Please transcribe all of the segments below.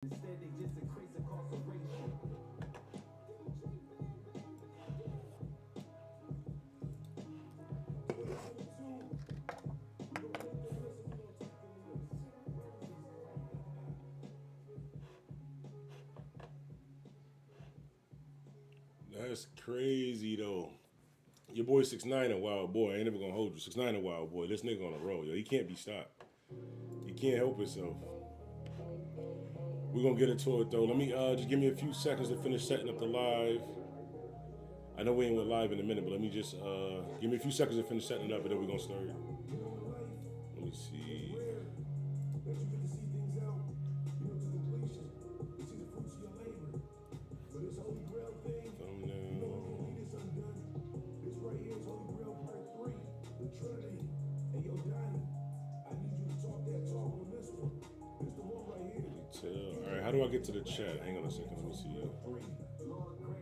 Instead, they just increase incarceration. That's crazy though. Your boy 6ix9ine a wild boy. I ain't never gonna hold you. 6ix9ine a wild boy. This nigga on the road, yo. He can't be stopped. He can't help himself. We're gonna get into it though. Let me just give me a few seconds to finish setting up the live. I know we ain't went live in a minute, but let me just give me a few seconds to finish setting it up, and then we're gonna start. Let me see. Thumbnail. Detail. All right, how do I get to the chat? Hang on a second. Let me see.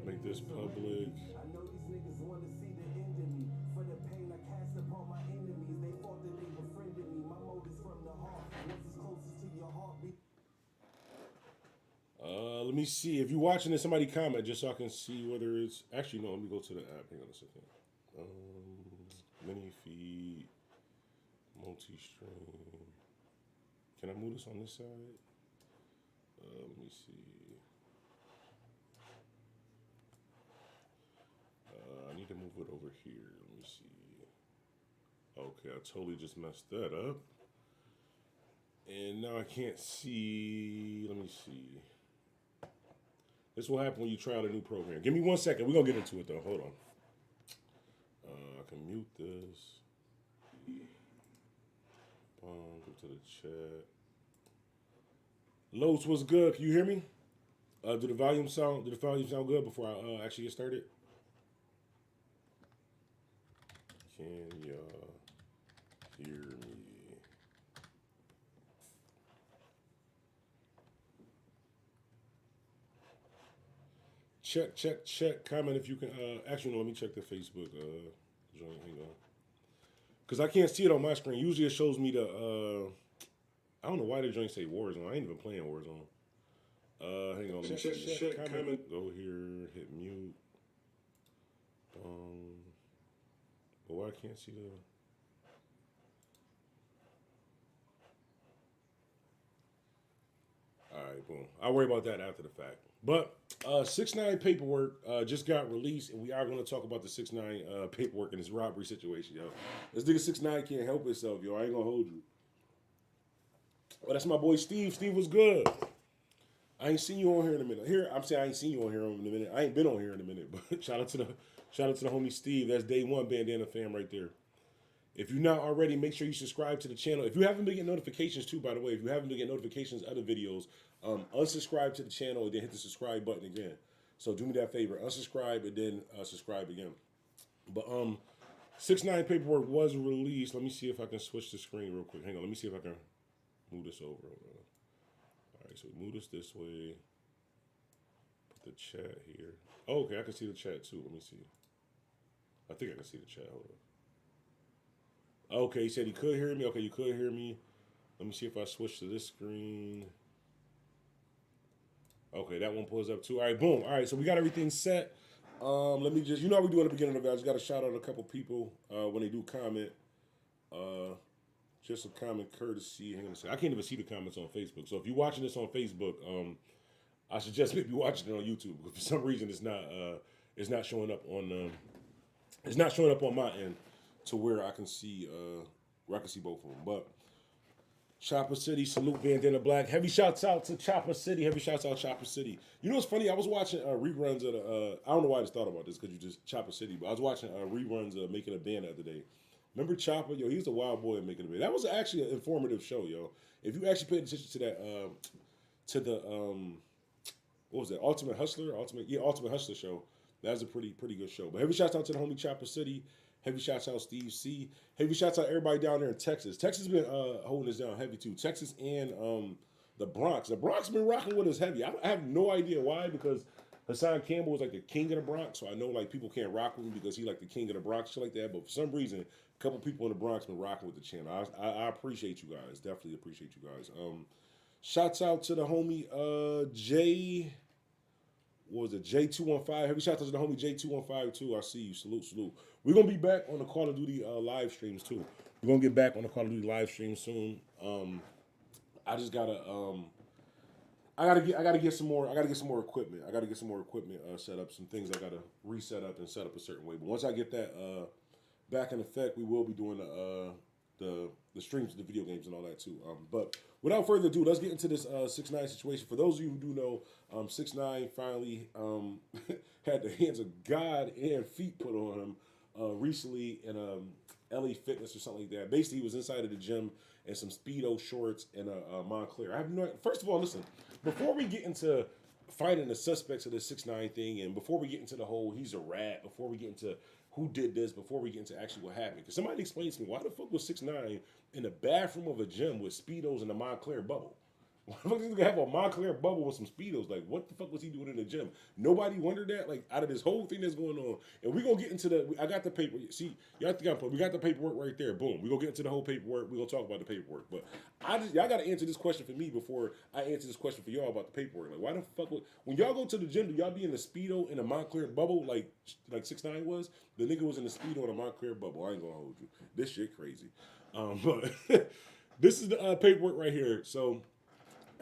Make this public. I know these niggas want to see the end of me. For the pain I cast upon my enemies, they thought that they befriended me. My motives from the heart. What's as closest to your heartbeat? Let me see. If you're watching this, somebody comment just so I can see whether it's actually no. Let me go to the app. Hang on a second. Mini feed, multi-stream. Can I move this on this side? Let me see. I need to move it over here. Let me see. Okay, I totally just messed that up. And now I can't see. Let me see. This will happen when you try out a new program. Give me 1 second. We're going to get into it, though. Hold on. I can mute this. Boom. Go to the chat. Los, what's good? Can you hear me? Did the volume sound good before I actually get started? Can y'all hear me? Check. Comment if you can. Actually, no, let me check the Facebook joint. Hang on. Because I can't see it on my screen. Usually it shows me the. I don't know why the joint say Warzone. I ain't even playing Warzone. Hang on. Check. Comment. Go here. Hit mute. But why I can't see the. All right, boom. I'll worry about that after the fact. But 6ix9ine paperwork just got released, and we are going to talk about the 6ix9ine paperwork in this robbery situation, yo. This nigga 6ix9ine can't help himself, yo. I ain't going to hold you. Well, that's my boy Steve. Steve was good. I ain't seen you on here in a minute. I'm saying I ain't seen you on here in a minute. I ain't been on here in a minute, but shout out to the homie Steve. That's day one bandana fam right there. If you're not already, make sure you subscribe to the channel. If you haven't been getting notifications too, by the way, if you haven't been getting notifications of other videos, unsubscribe to the channel and then hit the subscribe button again. So do me that favor, unsubscribe and then subscribe again. But 6ix9ine paperwork was released. Let me see if I can switch the screen real quick. Hang on, let me see if I can move this over. All right, so we move this way. Put the chat here. Oh, okay, I can see the chat too. Let me see. I think I can see the chat. Hold on. Okay, he said he could hear me. Okay, you could hear me. Let me see if I switch to this screen. Okay, that one pulls up too. All right, boom. All right, so we got everything set. Let me just, you know how we do in the beginning of the video. I just got to shout out a couple people when they do comment. Just a comment courtesy. Hang on a second. I can't even see the comments on Facebook. So if you're watching this on Facebook, I suggest maybe watching it on YouTube because for some reason it's not showing up on my end to where I can see both of them. But Chopper City, salute Bandana Black. Heavy shouts out to Chopper City. Heavy shouts out Chopper City. You know what's funny? I was watching reruns of the. I don't know why I just thought about this because you just Chopper City, but I was watching reruns of Making a Band the other day. Remember Chopper? Yo, he was a wild boy in Making a Band. That was actually an informative show, yo. If you actually paid attention to that, what was that? Ultimate Hustler show. That was a pretty good show. But heavy shouts out to the homie Chopper City. Heavy shouts out Steve C. Heavy shouts out everybody down there in Texas. Texas has been holding us down heavy too. Texas and the Bronx. The Bronx been rocking with us heavy. I have no idea why, because Hassan Campbell was like the king of the Bronx. So I know like people can't rock with him because he's like the king of the Bronx, shit like that. But for some reason, a couple people in the Bronx been rocking with the channel. I appreciate you guys. Definitely appreciate you guys. Shouts out to the homie J. What was it? J215. Heavy shout out to the homie J215 too. I see you. Salute, salute. We're gonna be back on the Call of Duty live streams too. We're gonna get back on the Call of Duty live stream soon. I just gotta I gotta get some more equipment. I gotta get some more equipment set up. Some things I gotta reset up and set up a certain way. But once I get that back in effect, we will be doing the streams of the video games and all that too. But without further ado, let's get into this 6ix9ine situation. For those of you who do know, 6ix9ine finally had the hands of God and feet put on him recently in LA Fitness or something like that. Basically, he was inside of the gym in some Speedo shorts and a Montclair. I have no. First of all, listen. Before we get into finding the suspects of the 6ix9ine thing, and before we get into the whole he's a rat, before we get into who did this, before we get into actually what happened, because somebody explains to me why the fuck was 6ix9ine in the bathroom of a gym with Speedos and a Montclair bubble? Why the fuck is he gonna have a Montclair bubble with some Speedos? Like, what the fuck was he doing in the gym? Nobody wondered that. Like, out of this whole thing that's going on, and we're gonna get into the. I got the paper. See, y'all think we got the paperwork right there. Boom. We're gonna get into the whole paperwork. We're gonna talk about the paperwork. But y'all gotta answer this question for me before I answer this question for y'all about the paperwork. Like, why the fuck when y'all go to the gym, do y'all be in the Speedo in a Montclair bubble like 6ix9ine was? The nigga was in the Speedo in a Montclair bubble. I ain't gonna hold you. This shit crazy. But this is the paperwork right here. So.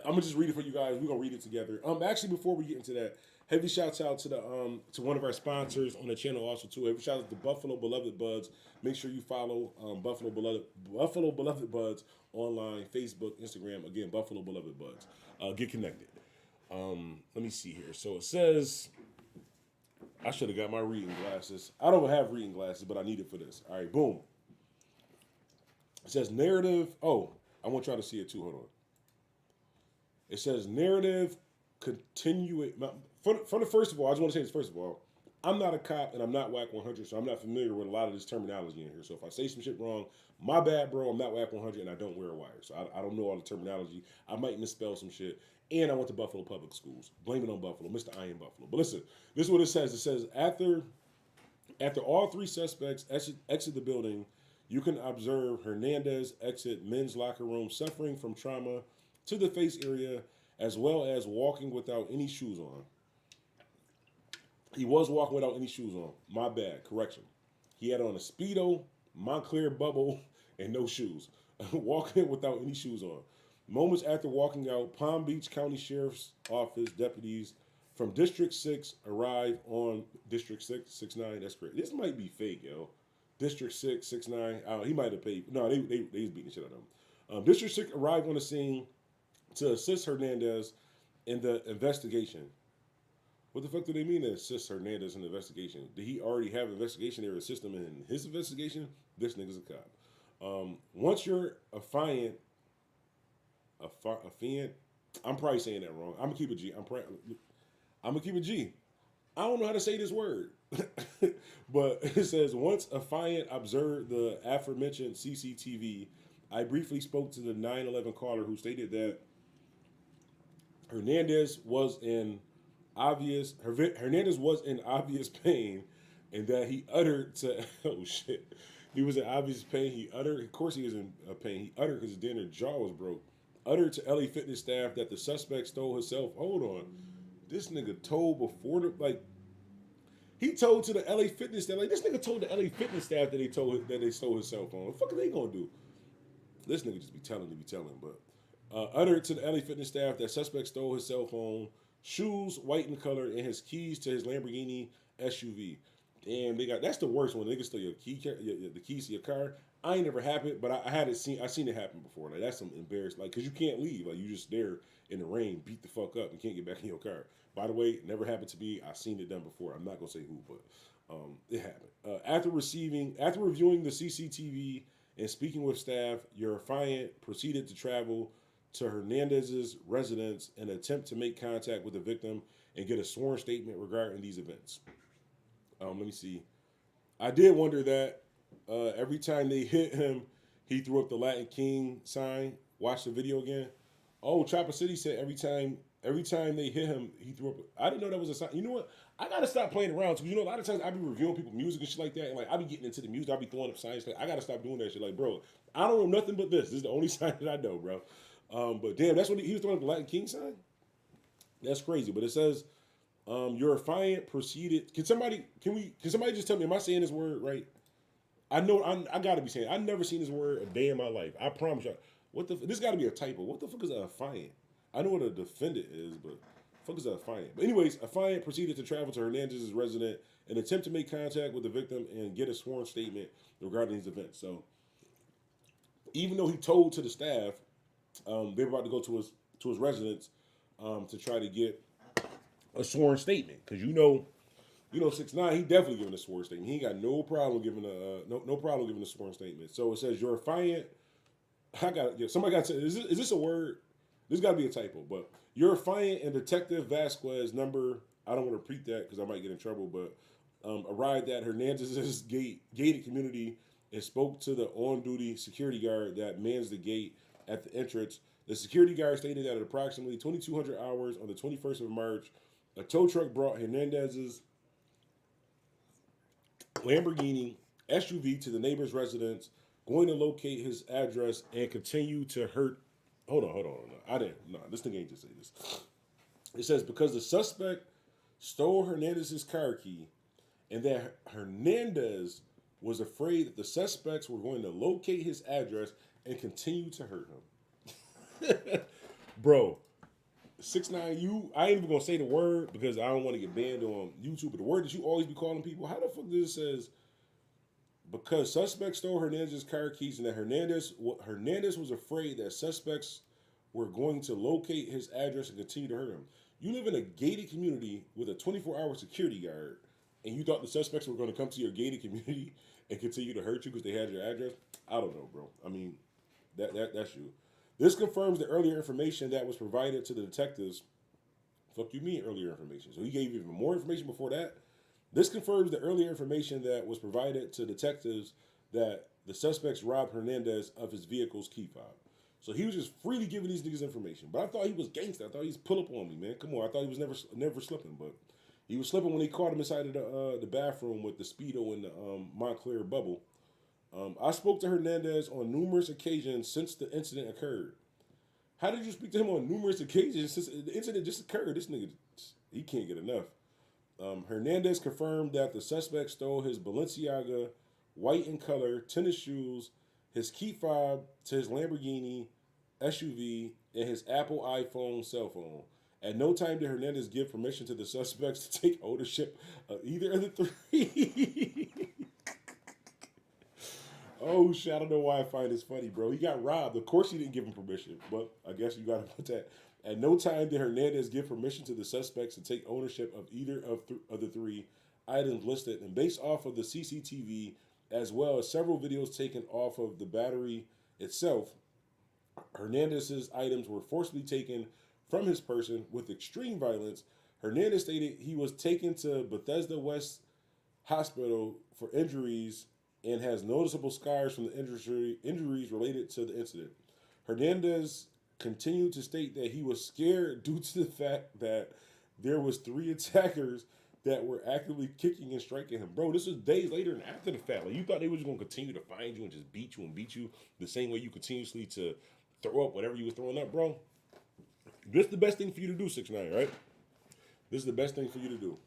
I'm gonna just read it for you guys. We're gonna read it together. Actually, before we get into that, heavy shouts out to the to one of our sponsors on the channel also too. Heavy shouts out to Buffalo Beloved Buds. Make sure you follow Buffalo Beloved Buds online, Facebook, Instagram. Again, Buffalo Beloved Buds. Get connected. Let me see here. So it says I should have got my reading glasses. I don't have reading glasses, but I need it for this. All right, boom. It says narrative. Oh, I want y'all to see it too. Hold on. It says narrative continuing. For the first of all, I just want to say this first of all. I'm not a cop and I'm not WAC 100, so I'm not familiar with a lot of this terminology in here. So if I say some shit wrong, my bad, bro. I'm not WAC 100 and I don't wear a wire, so I don't know all the terminology. I might misspell some shit. And I went to Buffalo Public Schools. Blame it on Buffalo, Mr. IAmBuffalo. But listen, this is what it says. It says after all three suspects exit the building, you can observe Hernandez exit men's locker room, suffering from trauma to the face area, as well as walking without any shoes on. He was walking without any shoes on. My bad. Correction. He had on a Speedo, Montclair bubble, and no shoes. Walking without any shoes on. Moments after walking out, Palm Beach County Sheriff's Office deputies from District 6 arrive on District 6, 6ix9ine. That's great. This might be fake, yo. District 6, 6ix9ine. He might have paid. No, they was beating the shit out of him. District 6 arrived on the scene to assist Hernandez in the investigation. What the fuck do they mean to assist Hernandez in the investigation? Did he already have an investigation? They were assisting him in his investigation? This nigga's a cop. Once you're a fiant, I'm probably saying that wrong. I'm gonna keep it G. I'm gonna keep it G. I don't know how to say this word. But it says, once a fiant observed the aforementioned CCTV, I briefly spoke to the 911 caller who stated that Hernandez was in obvious pain, and that he uttered to he was in obvious pain. He uttered, of course, he was in pain. He uttered because his damn jaw was broke. Uttered to LA Fitness staff that the suspect stole himself. Hold on, this nigga told before he told to the LA Fitness staff. Like, this nigga told the LA Fitness staff that they stole his cell phone. What the fuck are they gonna do? This nigga just be telling. But uttered to the LA Fitness staff that suspect stole his cell phone, shoes white in color, and his keys to his Lamborghini SUV. Damn, that's the worst one. Niggas steal the keys to your car. I ain't never happened, but I seen it happen before. Like, that's some embarrassing. Like, cause you can't leave. Like, you just there in the rain, beat the fuck up, and can't get back in your car. By the way, it never happened to me. I've seen it done before. I'm not gonna say who, but it happened. After reviewing the CCTV and speaking with staff, your affiant proceeded to travel to Hernandez's residence and attempt to make contact with the victim and get a sworn statement regarding these events. Let me see. I did wonder that every time they hit him, he threw up the Latin King sign. Watch the video again. Oh, Chopper City said every time they hit him, he threw up. I didn't know that was a sign. You know what? I gotta stop playing around because, you know, a lot of times I be reviewing people's music and shit like that, and like I be getting into the music, I be throwing up signs. Like, I gotta stop doing that shit. Like, bro, I don't know nothing but this. This is the only sign that I know, bro. But damn, that's what he was throwing up the Latin King sign. That's crazy. But it says, your affiant proceeded. Can somebody just tell me? Am I saying this word right? I know I gotta be saying. I've never seen this word a day in my life. I promise you. This got to be a typo. What the fuck is a affiant? I know what a defendant is, but fuck is a affiant? But anyways, affiant proceeded to travel to Hernandez's residence and attempt to make contact with the victim and get a sworn statement regarding these events. So even though he told to the staff, they were about to go to his residence to try to get a sworn statement, because you know 6ix9ine, he definitely giving a sworn statement. He ain't got no problem giving a sworn statement. So it says your affiant. Somebody got to say, is this a word? This got to be a typo, but your affiant and Detective Vasquez number. I don't want to repeat that because I might get in trouble, but arrived at Hernandez's gated community and spoke to the on-duty security guard that mans the gate at the entrance. The security guard stated that at approximately 2200 hours on the 21st of March, a tow truck brought Hernandez's Lamborghini SUV to the neighbor's residence, going to locate his address and continue to hurt. Hold on. This thing ain't just say this. It says because the suspect stole Hernandez's car key and that Hernandez was afraid that the suspects were going to locate his address and continue to hurt him. Bro, 6ix9ine, I ain't even gonna say the word because I don't want to get banned on YouTube, but the word that you always be calling people, how the fuck does it says because suspects stole Hernandez's car keys and that Hernandez was afraid that suspects were going to locate his address and continue to hurt him. You live in a gated community with a 24-hour security guard, and you thought the suspects were going to come to your gated community and continue to hurt you because they had your address? I don't know, bro. I mean, that's you. This confirms the earlier information that was provided to the detectives. Fuck you mean earlier information? So he gave even more information before that? This confirms the earlier information that was provided to detectives that the suspects robbed Hernandez of his vehicle's key fob. So he was just freely giving these niggas information. But I thought he was gangster. I thought he was pull up on me, man. Come on. I thought he was never slipping. But he was slipping when he caught him inside of the bathroom with the Speedo and the Montclair bubble. I spoke to Hernandez on numerous occasions since the incident occurred. How did you speak to him on numerous occasions since the incident just occurred? This nigga, he can't get enough. Hernandez confirmed that the suspect stole his Balenciaga, white in color, tennis shoes, his key fob to his Lamborghini SUV, and his Apple iPhone cell phone. At no time did Hernandez give permission to the suspects to take ownership of either of the three. Oh, shit, I don't know why I find this funny, bro. He got robbed. Of course he didn't give him permission, but I guess you got to put that. At no time did Hernandez give permission to the suspects to take ownership of either of the three items listed, and based off of the CCTV, as well as several videos taken off of the battery itself, Hernandez's items were forcibly taken from his person with extreme violence. Hernandez stated he was taken to Bethesda West Hospital for injuries and has noticeable scars from the injuries related to the incident. Hernandez continued to state that he was scared due to the fact that there was three attackers that were actively kicking and striking him. Bro, this was days later and after the fact. Like, you thought they were just going to continue to find you and just beat you the same way you continuously to throw up whatever you was throwing up, bro. This is the best thing for you to do, 6ix9ine, right? This is the best thing for you to do.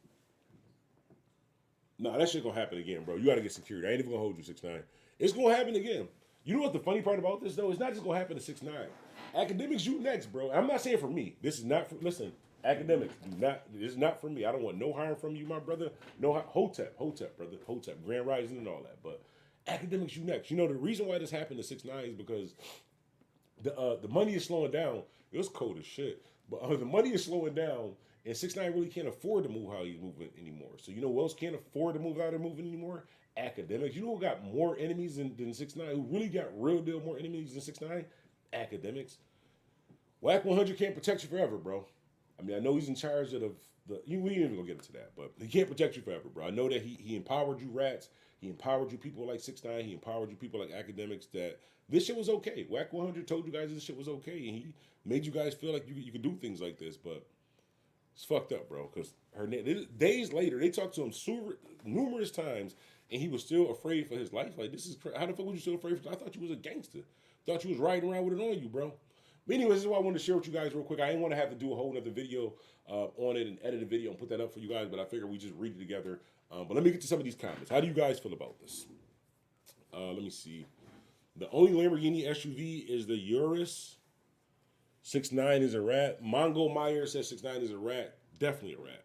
Nah, that shit gonna happen again, bro. You gotta get security. I ain't even gonna hold you, 6ix9ine. It's gonna happen again. You know what the funny part about this, though? It's not just gonna happen to 6ix9ine. Academics, you next, bro. I'm not saying for me. This is not for, listen, academics, this is not for me. I don't want no harm from you, my brother. No, Hotep, brother. Hotep, Grand Rising and all that. But academics, you next. You know, the reason why this happened to 6ix9ine is because the money is slowing down. It was cold as shit. But the money is slowing down, and 6ix9ine really can't afford to move how he's moving anymore. So you know who else can't afford to move how they're moving anymore? Academics. You know who got more enemies than 6ix9ine? Who really got real deal more enemies than 6ix9ine? Academics. Whack 100 can't protect you forever, bro. I mean, I know he's in charge of we ain't even gonna get into that, but he can't protect you forever, bro. I know that he empowered you rats. He empowered you people like 6ix9ine. He empowered you people like academics that this shit was okay. Whack 100 told you guys this shit was okay, and he made you guys feel like you could do things like this, but it's fucked up, bro. Because days later, they talked to him numerous times, and he was still afraid for his life. Like, this is how the fuck was you still afraid? I thought you was a gangster. Thought you was riding around with it on you, bro. But anyways, this is what I wanted to share with you guys real quick. I didn't want to have to do a whole other video on it and edit a video and put that up for you guys, but I figured we just read it together. But let me get to some of these comments. How do you guys feel about this? Let me see. The only Lamborghini SUV is the Urus. 6ix9ine is a rat. Mongo Meyer says 6ix9ine is a rat. Definitely a rat.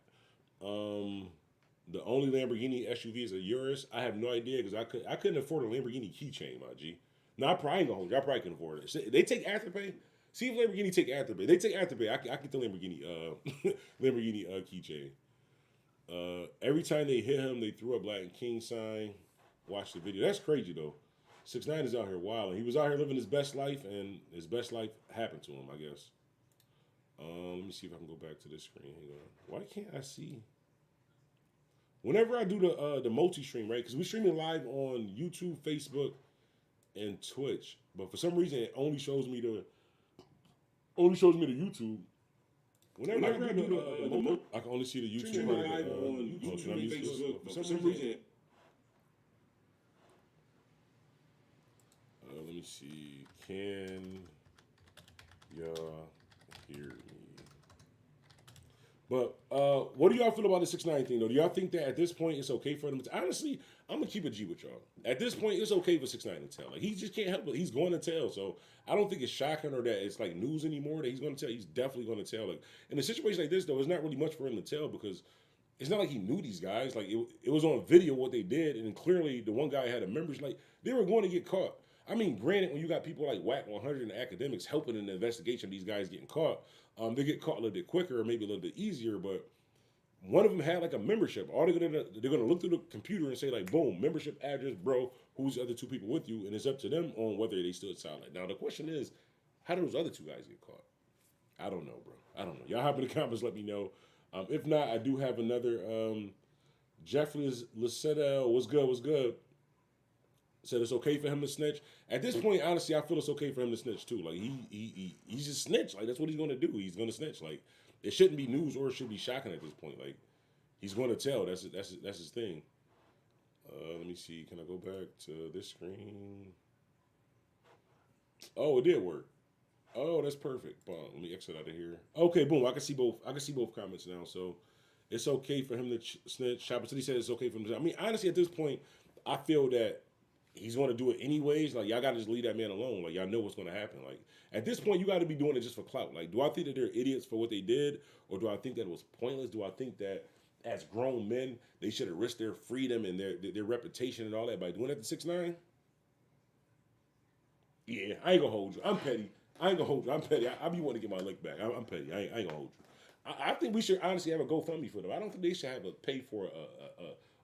The only Lamborghini SUV is a Urus. I have no idea because I couldn't afford a Lamborghini keychain, my G. No, I probably ain't gonna hold you. I probably can afford it. They take Afterpay. See if Lamborghini take Afterpay. They take Afterpay. I get the Lamborghini Lamborghini keychain. Every time they hit him, they threw up Latin King sign. Watch the video. That's crazy though. 6ix9ine is out here wilding. He was out here living his best life, and his best life happened to him, I guess. Let me see if I can go back to this screen. Hang on. Why can't I see? Whenever I do the multi-stream, right? Because we're streaming live on YouTube, Facebook, and Twitch, but for some reason it only shows me the YouTube. Whenever I do I can only see the YouTube live on YouTube, and Facebook. For some reason. Let me see. Can y'all hear me? But what do y'all feel about the 6ix9ine thing, though? Do y'all think that at this point it's okay for them to... Honestly, I'm going to keep a G with y'all. At this point, it's okay for 6ix9ine to tell. Like, he just can't help it. He's going to tell. So I don't think it's shocking or that it's like news anymore that he's going to tell. He's definitely going to tell. Like, in a situation like this, though, it's not really much for him to tell because it's not like he knew these guys. Like, it was on video what they did, and clearly the one guy had a membership. Like, they were going to get caught. I mean, granted, when you got people like Whack 100 and academics helping in the investigation of these guys getting caught, they get caught a little bit quicker or maybe a little bit easier, but one of them had like a membership. All they're gonna look through the computer and say like, boom, membership address, bro, who's the other two people with you? And it's up to them on whether they stood silent. Now, the question is, how did those other two guys get caught? I don't know, bro. I don't know. Y'all hop in the comments, let me know. If not, I do have another, Jeffrey Lucetta, what's good? Said it's okay for him to snitch. At this point, honestly, I feel it's okay for him to snitch too. Like he's just snitch. Like that's what he's gonna do. He's gonna snitch. Like it shouldn't be news or it should be shocking at this point. Like he's gonna tell. That's his thing. Let me see. Can I go back to this screen? Oh, it did work. Oh, that's perfect. Boom. Let me exit out of here. Okay, boom. I can see both. Comments now. So it's okay for him to snitch. Shopper City said it's okay for him to. I mean, honestly, at this point, I feel that he's going to do it anyways. Like, y'all got to just leave that man alone. Like, y'all know what's going to happen. Like, at this point, you got to be doing it just for clout. Like, do I think that they're idiots for what they did? Or do I think that it was pointless? Do I think that as grown men, they should have risked their freedom and their reputation and all that by doing that to 6ix9ine? Yeah, I ain't going to hold you. I'm petty. I ain't going to hold you. I'm petty. I be wanting to get my lick back. I'm petty. I ain't going to hold you. I think we should honestly have a GoFundMe for them. I don't think they should have a pay for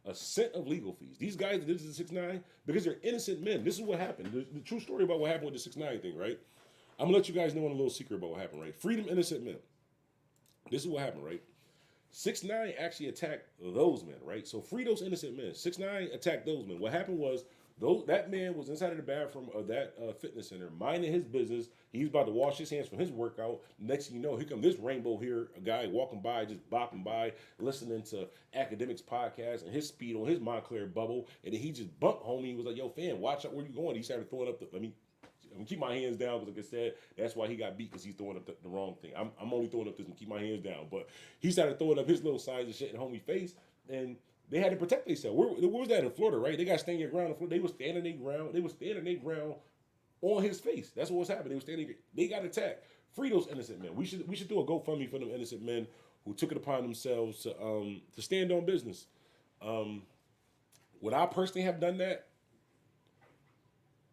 a cent of legal fees. These guys that did this to 6ix9ine, because they're innocent men. This is what happened. The true story about what happened with the 6ix9ine thing, right? I'm going to let you guys know a little secret about what happened, right? Freedom innocent men. This is what happened, right? 6ix9ine actually attacked those men, right? So free those innocent men. 6ix9ine attacked those men. What happened was, that man was inside of the bathroom of that fitness center, minding his business. He's about to wash his hands from his workout. Next thing you know, here comes this rainbow here, a guy walking by, just bopping by, listening to academics podcast and his speed on his Montclair bubble. And then he just bumped homie. He was like, yo, fam, watch out where you going. He started throwing up I'm gonna keep my hands down because, like I said, that's why he got beat, because he's throwing up the wrong thing. I'm only throwing up this and keep my hands down. But he started throwing up his little signs and shit in homie's face, and they had to protect themselves. Where was that in Florida, right? They got stand your ground in Florida. They were standing their ground. They were standing their ground on his face. That's what was happening. They were standing. They got attacked. Free those innocent men. We should do a GoFundMe for them innocent men who took it upon themselves to stand on business. Would I personally have done that?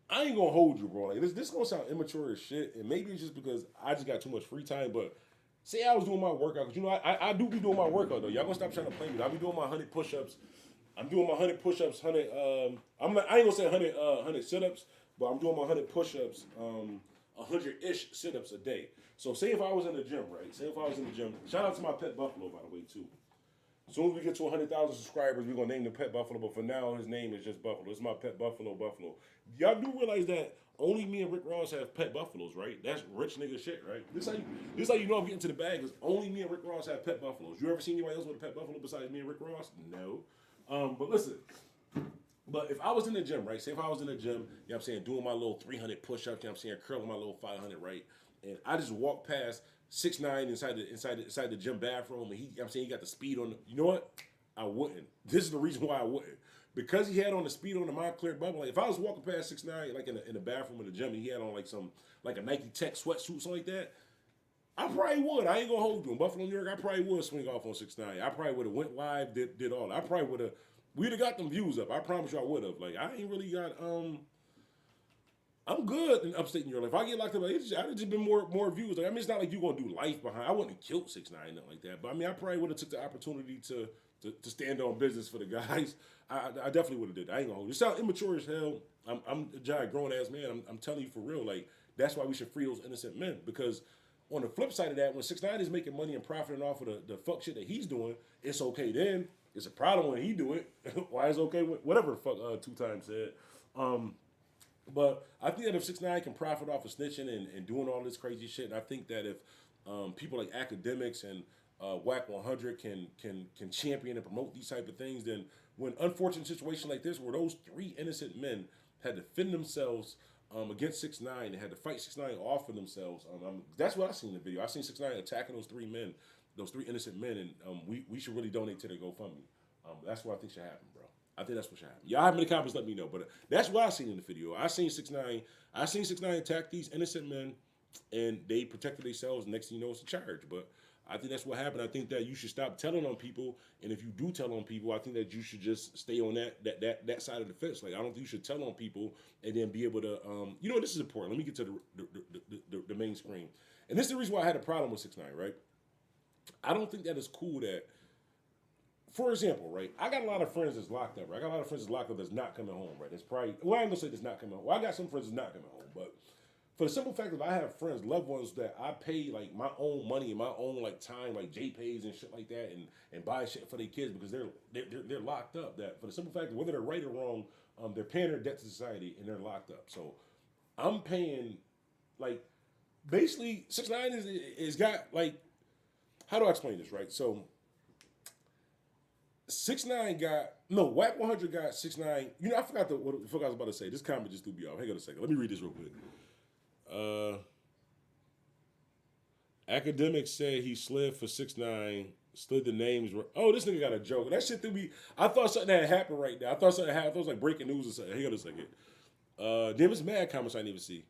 I ain't gonna hold you, bro. Like this gonna sound immature as shit, and maybe it's just because I just got too much free time. But say I was doing my workout, because you know I do be doing my workout though. Y'all gonna stop trying to play me. I be doing my 100 push-ups. I'm doing my 100 push-ups. I ain't gonna say 100 sit-ups, but I'm doing my 100 push-ups, 100-ish sit-ups a day. So say if I was in the gym, right? Shout out to my pet Buffalo, by the way, too. As soon as we get to 100,000 subscribers, we're going to name the pet Buffalo. But for now, his name is just Buffalo. It's my pet Buffalo. Y'all do realize that only me and Rick Ross have pet buffaloes, right? That's rich nigga shit, right? This how you know I'm getting to the bag, is only me and Rick Ross have pet buffaloes. You ever seen anybody else with a pet buffalo besides me and Rick Ross? No. But listen. But if I was in the gym, right? Say if I was in the gym, you know what I'm saying, doing my little 300 push-ups, you know what I'm saying, curling my little 500, right? and I just walked past 6ix9ine inside the gym bathroom, and I'm saying he got the speed on. You know what? I wouldn't. This is the reason why I wouldn't. Because he had on the speed on the Montclair bubble. Like if I was walking past 6ix9ine like in the bathroom of the gym, and he had on like a Nike Tech sweatsuit, something like that, I probably would. I ain't gonna hold you. In Buffalo, New York, I probably would swing off on 6ix9ine. I probably would have went live, did all. I probably would have. We'd have got them views up. I promise you, I would have. Like I ain't really got. I'm good in upstate New York. If I get locked up, I'd just been more views. Like I mean, it's not like you gonna do life behind. I wouldn't have killed 6ix9ine, nothing like that. But I mean, I probably would have took the opportunity to stand on business for the guys. I definitely would have did. I ain't gonna hold you. It sounds immature as hell. I'm a giant grown ass man. I'm telling you for real. Like that's why we should free those innocent men. Because on the flip side of that, when 6ix9ine is making money and profiting off of the fuck shit that he's doing, it's okay then. It's a problem when he do it. Why is it okay with whatever the fuck 2 times said. But I think that if 6ix9ine can profit off of snitching and doing all this crazy shit, and I think that if people like academics and Whack 100 can champion and promote these type of things, then when unfortunate situation like this, where those 3 innocent men had to defend themselves against 6ix9ine and had to fight 6ix9ine off of themselves, that's what I seen in the video. I seen 6ix9ine attacking those 3 men, those 3 innocent men, and we should really donate to the GoFundMe. That's what I think should happen, bro. I think that's what should happen. Y'all have in the comments, let me know. But that's what I seen in the video. I seen 6ix9ine attack these innocent men, and they protected themselves. Next thing you know, it's a charge. But I think that's what happened. I think that you should stop telling on people, and if you do tell on people, I think that you should just stay on that side of the fence. Like I don't think you should tell on people and then be able to, you know, this is important. Let me get to the main screen, and this is the reason why I had a problem with 6ix9ine, right? I don't think that it's cool that. For example, right, I got a lot of friends that's locked up, right? I got a lot of friends that's locked up that's not coming home, right? It's probably, well, I ain't gonna say that's not coming home. Well, I got some friends that's not coming home, but for the simple fact that I have friends, loved ones that I pay like my own money and my own like time, like JPays and shit like that, and buy shit for their kids because they're locked up. That for the simple fact that whether they're right or wrong, they're paying their debt to society and they're locked up. So I'm paying, like, basically 6ix9ine is got like, how do I explain this, right? So 6ix9ine Whack 100 got 6ix9ine. You know, I forgot what the fuck I was about to say. This comment just threw me off. Hang on a second. Let me read this real quick. Academics say he slid for 6ix9ine, slid the names. Oh, this nigga got a joke. That shit threw me. I thought something had happened right now. I thought something happened. I thought it was like breaking news or something. Hang on a second. Damn, it's mad comments I didn't even see.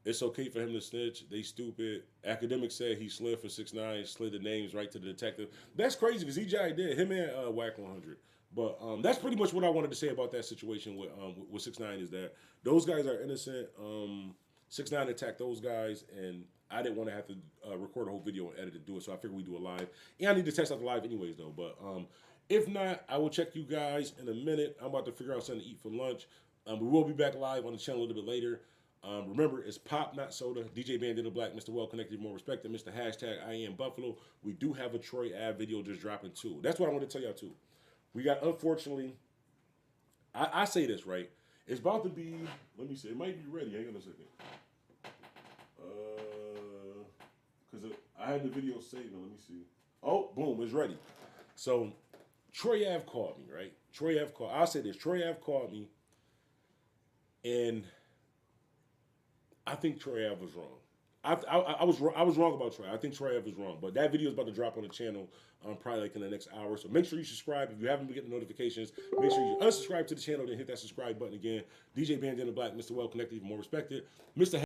It's okay for him to snitch. They stupid. Academics said he slid for 6ix9ine, slid the names right to the detective. That's crazy because EJ did. Him and Whack 100. But that's pretty much what I wanted to say about that situation with 6ix9ine is that those guys are innocent. 6ix9ine attacked those guys, and I didn't want to have to record a whole video and edit to do it, so I figured we'd do it live. And I need to test out the live anyways, though. But if not, I will check you guys in a minute. I'm about to figure out something to eat for lunch. We will be back live on the channel a little bit later. Remember, it's Pop, not Soda. DJ Bandito Black, Mr. Well Connected, More Respected, Mr. #IAmBuffalo. We do have a Troy Ave video just dropping too. That's what I want to tell y'all too. We got, unfortunately, I say this, right? It's about to be, let me see, it might be ready. Hang on a second. Because I had the video saved. Let me see. Oh, boom, it's ready. So, Troy Ave called me, right? Troy Ave called. I'll say this. Troy Ave called me, and I think Troy Ave was wrong. I was wrong about Troy. I think Troy Ave was wrong. But that video is about to drop on the channel probably like in the next hour. So make sure you subscribe. If you haven't been getting notifications, make sure you unsubscribe to the channel, then hit that subscribe button again. DJ Bandito Black, Mr. Well Connected, More Respected. Mr.